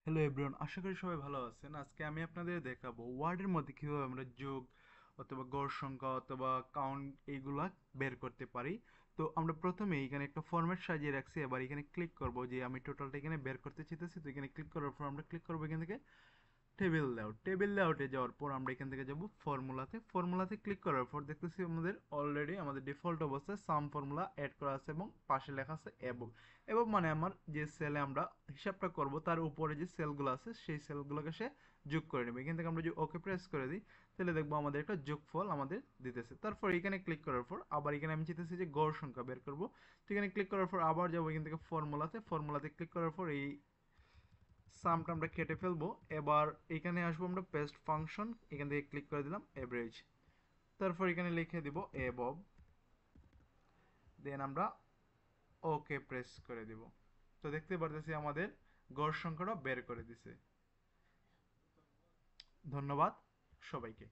Hello everyone, আশা করি সবাই ভালো আছেন। আজকে আমি আপনাদের দেখাবো ওয়ার্ডের মধ্যে কিভাবে আমরা যোগ অথবা গড় সংখ্যা অথবা কাউন্ট এইগুলা বের করতে পারি। তো আমরা প্রথমে এখানে একটা ফরম্যাট সাজিয়ে রাখছি। এবার এখানে ক্লিক করব যে আমি টোটালটা এখানে বের করতে চাইতেছি। তো এখানে ক্লিক করার পর আমরা ক্লিক করবো এখান থেকে টেবিল লেআউটে যাওয়ার পর আমরা এখান থেকে যাব ফর্মুলাতে ক্লিক করার পর দেখতেছি আমাদের অলরেডি আমাদের ডিফল্ট অবস্থায় সাম ফর্মুলা অ্যাড করা আছে এবং পাশে লেখা আছে অ্যাবভ। অ্যাবভ মানে আমার যে সেলে আমরা হিসাবটা করব তার উপরে যে সেলগুলো আছে সেই সেলগুলোকে সে যোগ করে নেবে। এখান থেকে আমরা যদি ওকে প্রেস করে দিই তাহলে দেখবো আমাদের একটা যোগফল আমাদের দিতেছে। তারপর এখানে ক্লিক করার পর আবার এখানে আমি চাইতেছি যে গড় সংখ্যা বের করব। তো এখানে ক্লিক করার পর আবার যাবো এখান থেকে ফর্মুলাতে ক্লিক করার পর এই সামটা আমরা কেটে ফেলবো। এবার এখানে আসবো আমরা পেস্ট ফাংশন, এখান থেকে ক্লিক করে দিলাম এভারেজ। তারপর এখানে লিখে দিব এবব, দেন আমরা ওকে প্রেস করে দিব। তো দেখতে পারতেছি আমাদের গড় সংখ্যাটা বের করে দিছে। ধন্যবাদ সবাইকে।